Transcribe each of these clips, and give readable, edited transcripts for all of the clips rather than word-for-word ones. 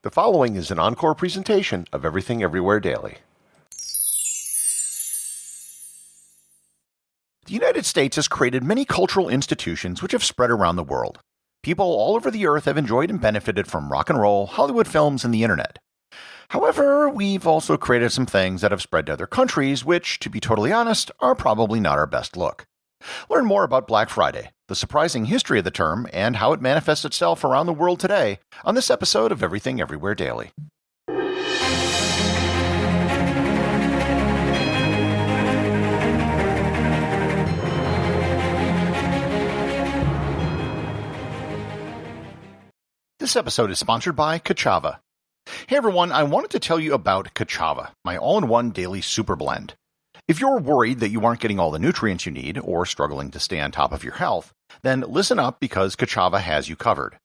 The following is an encore presentation of Everything Everywhere Daily. The United States has created many cultural institutions which have spread around the world. People all over the earth have enjoyed and benefited from rock and roll, Hollywood films, and the internet. However, we've also created some things that have spread to other countries which, to be totally honest, are probably not our best look. Learn more about Black Friday, the surprising history of the term, and how it manifests itself around the world today on this episode of Everything Everywhere Daily. This episode is sponsored by Kachava. Hey everyone, I wanted to tell you about Kachava, my all-in-one daily super blend. If you're worried that you aren't getting all the nutrients you need or struggling to stay on top of your health, then listen up because Kachava has you covered.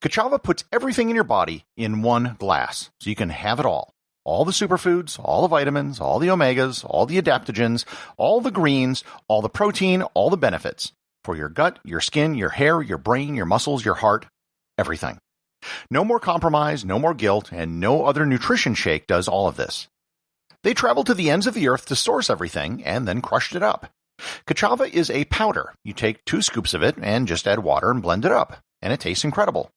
Kachava puts everything in your body in one glass, so you can have it all. All the superfoods, all the vitamins, all the omegas, all the adaptogens, all the greens, all the protein, all the benefits. For your gut, your skin, your hair, your brain, your muscles, your heart, everything. No more compromise, no more guilt, and no other nutrition shake does all of this. They traveled to the ends of the earth to source everything and then crushed it up. Kachava is a powder. You take 2 scoops of it and just add water and blend it up, and it tastes incredible.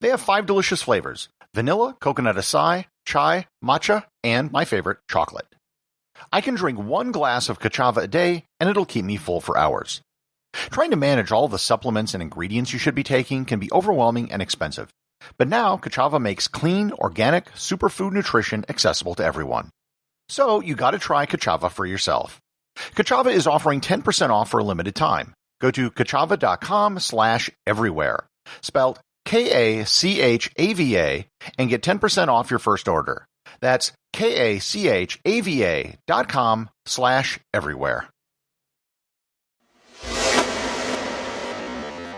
They have 5 delicious flavors: vanilla, coconut acai, chai, matcha, and my favorite, chocolate. I can drink 1 glass of Kachava a day, and it'll keep me full for hours. Trying to manage all the supplements and ingredients you should be taking can be overwhelming and expensive. But now, Kachava makes clean, organic, superfood nutrition accessible to everyone. So, you gotta try Kachava for yourself. Kachava is offering 10% off for a limited time. Go to kachava.com/everywhere, spelled Kachava, and get 10% off your first order. That's kachava.com/everywhere.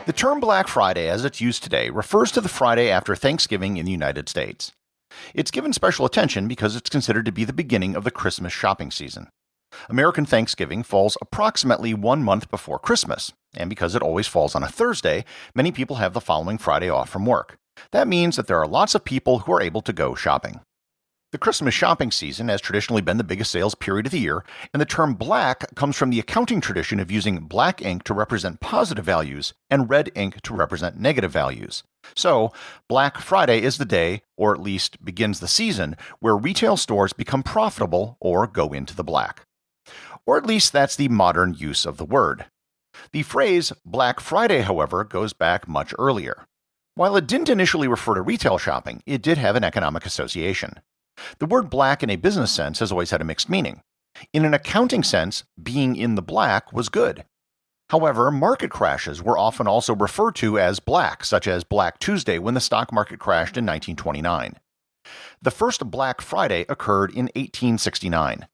The term Black Friday, as it's used today, refers to the Friday after Thanksgiving in the United States. It's given special attention because it's considered to be the beginning of the Christmas shopping season. American Thanksgiving falls approximately 1 month before Christmas, and because it always falls on a Thursday, many people have the following Friday off from work. That means that there are lots of people who are able to go shopping. The Christmas shopping season has traditionally been the biggest sales period of the year, and the term black comes from the accounting tradition of using black ink to represent positive values and red ink to represent negative values. So, Black Friday is the day, or at least begins the season, where retail stores become profitable or go into the black. Or at least that's the modern use of the word. The phrase Black Friday, however, goes back much earlier. While it didn't initially refer to retail shopping, it did have an economic association. The word black in a business sense has always had a mixed meaning. In an accounting sense, being in the black was good. However, market crashes were often also referred to as black, such as Black Tuesday when the stock market crashed in 1929. The first Black Friday occurred in 1869.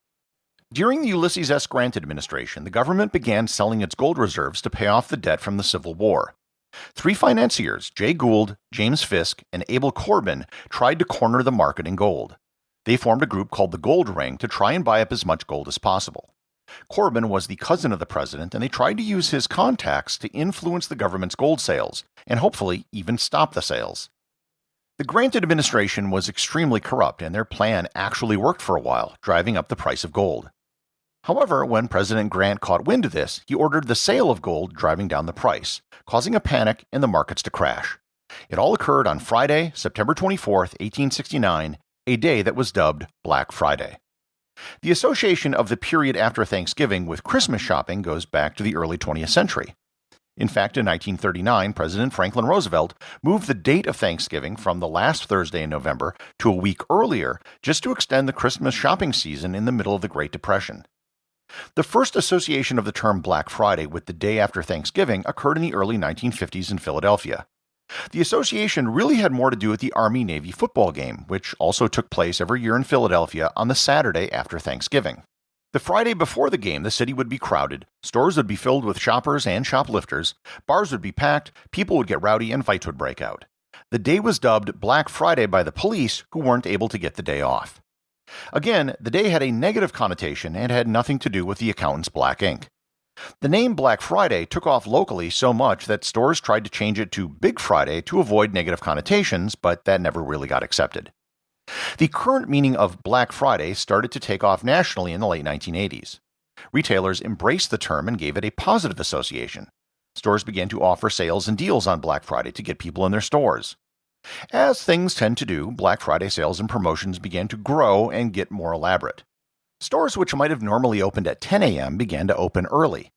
During the Ulysses S. Grant administration, the government began selling its gold reserves to pay off the debt from the Civil War. 3 financiers, Jay Gould, James Fisk, and Abel Corbin, tried to corner the market in gold. They formed a group called the Gold Ring to try and buy up as much gold as possible. Corbin was the cousin of the president, and they tried to use his contacts to influence the government's gold sales, and hopefully even stop the sales. The Grant administration was extremely corrupt, and their plan actually worked for a while, driving up the price of gold. However, when President Grant caught wind of this, he ordered the sale of gold, driving down the price, causing a panic in the markets to crash. It all occurred on Friday, September 24th, 1869, a day that was dubbed Black Friday. The association of the period after Thanksgiving with Christmas shopping goes back to the early 20th century. In fact, in 1939, President Franklin Roosevelt moved the date of Thanksgiving from the last Thursday in November to a week earlier just to extend the Christmas shopping season in the middle of the Great Depression. The first association of the term Black Friday with the day after Thanksgiving occurred in the early 1950s in Philadelphia. The association really had more to do with the Army-Navy football game, which also took place every year in Philadelphia on the Saturday after Thanksgiving. The Friday before the game, the city would be crowded, stores would be filled with shoppers and shoplifters, bars would be packed, people would get rowdy, and fights would break out. The day was dubbed Black Friday by the police, who weren't able to get the day off. Again, the day had a negative connotation and had nothing to do with the accountant's black ink. The name Black Friday took off locally so much that stores tried to change it to Big Friday to avoid negative connotations, but that never really got accepted. The current meaning of Black Friday started to take off nationally in the late 1980s. Retailers embraced the term and gave it a positive association. Stores began to offer sales and deals on Black Friday to get people in their stores. As things tend to do, Black Friday sales and promotions began to grow and get more elaborate. Stores which might have normally opened at 10 a.m. began to open early.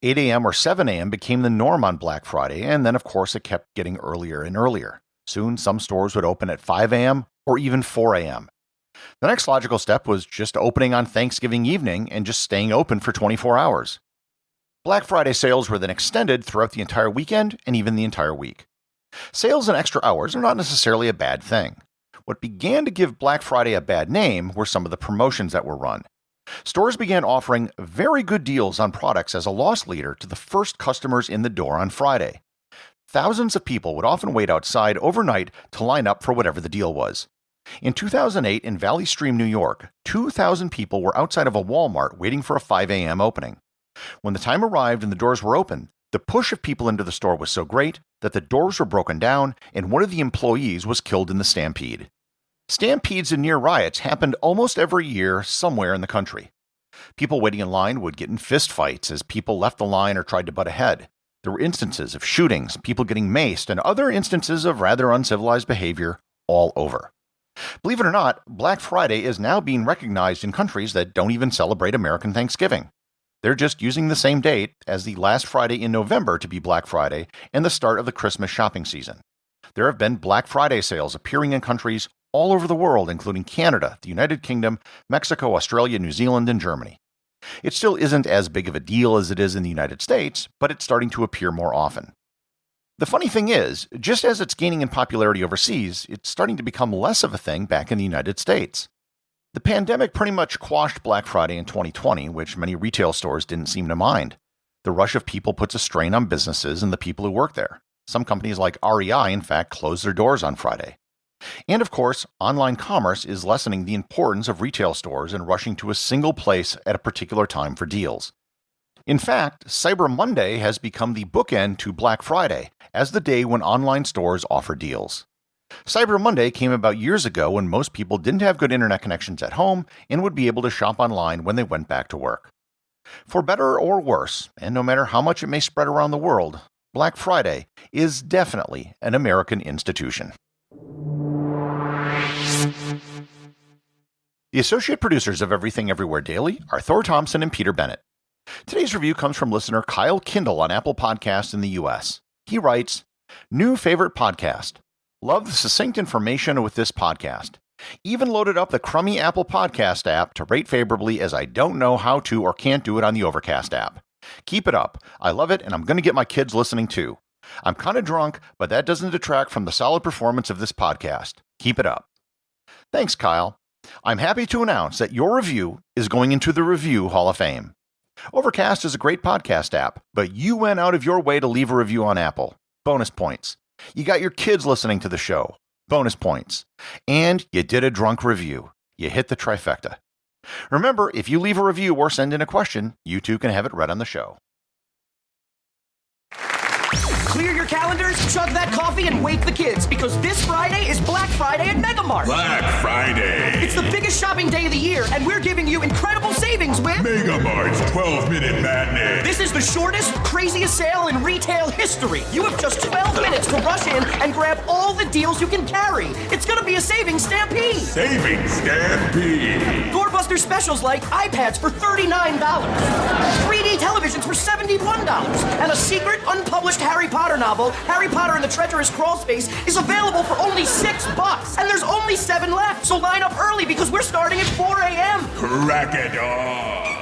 8 a.m. or 7 a.m. became the norm on Black Friday, and then of course it kept getting earlier and earlier. Soon some stores would open at 5 a.m. or even 4 a.m. The next logical step was just opening on Thanksgiving evening and just staying open for 24 hours. Black Friday sales were then extended throughout the entire weekend and even the entire week. Sales and extra hours are not necessarily a bad thing. What began to give Black Friday a bad name were some of the promotions that were run. Stores began offering very good deals on products as a loss leader to the first customers in the door on Friday. Thousands of people would often wait outside overnight to line up for whatever the deal was. In 2008 in Valley Stream, New York, 2,000 people were outside of a Walmart waiting for a 5 a.m. opening. When the time arrived and the doors were open, the push of people into the store was so great that the doors were broken down and one of the employees was killed in the stampede. Stampedes and near riots happened almost every year somewhere in the country. People waiting in line would get in fistfights as people left the line or tried to butt ahead. There were instances of shootings, people getting maced, and other instances of rather uncivilized behavior all over. Believe it or not, Black Friday is now being recognized in countries that don't even celebrate American Thanksgiving. They're just using the same date as the last Friday in November to be Black Friday and the start of the Christmas shopping season. There have been Black Friday sales appearing in countries all over the world, including Canada, the United Kingdom, Mexico, Australia, New Zealand, and Germany. It still isn't as big of a deal as it is in the United States, but it's starting to appear more often. The funny thing is, just as it's gaining in popularity overseas, it's starting to become less of a thing back in the United States. The pandemic pretty much quashed Black Friday in 2020, which many retail stores didn't seem to mind. The rush of people puts a strain on businesses and the people who work there. Some companies like REI, in fact, closed their doors on Friday. And of course, online commerce is lessening the importance of retail stores and rushing to a single place at a particular time for deals. In fact, Cyber Monday has become the bookend to Black Friday as the day when online stores offer deals. Cyber Monday came about years ago when most people didn't have good internet connections at home and would be able to shop online when they went back to work. For better or worse, and no matter how much it may spread around the world, Black Friday is definitely an American institution. The associate producers of Everything Everywhere Daily are Thor, Thomsen, and Peter Bennett. Today's review comes from listener Kyle Kindle on Apple Podcasts in the U.S. He writes, "New favorite podcast. Love the succinct information with this podcast. Even loaded up the crummy Apple Podcast app to rate favorably as I don't know how to or can't do it on the Overcast app. Keep it up. I love it and I'm going to get my kids listening too. I'm kind of drunk, but that doesn't detract from the solid performance of this podcast. Keep it up." Thanks, Kyle. I'm happy to announce that your review is going into the Review Hall of Fame. Overcast is a great podcast app, but you went out of your way to leave a review on Apple. Bonus points. You got your kids listening to the show. Bonus points. And you did a drunk review. You hit the trifecta. Remember, if you leave a review or send in a question, you too can have it read on the show. Clear your calendars, chug that coffee, and wake the kids, because this Friday is Black Friday at Mega Mart. Black Friday. It's the biggest shopping day of the year, and we're giving you incredible savings with Mega Mart's 12-minute matinee. This is the shortest, craziest sale in retail history. You have just 12 minutes to rush in and grab all the deals you can carry. It's going to be a savings stampede. Savings stampede. Doorbuster specials like iPads for $39, 3D televisions for $71, and a secret, unpublished Harry Potter novel, Harry Potter and the Treacherous Crawl Space, is available for only $6. And there's only 7 left, so line up early because we're starting at 4 a.m. Crack it on.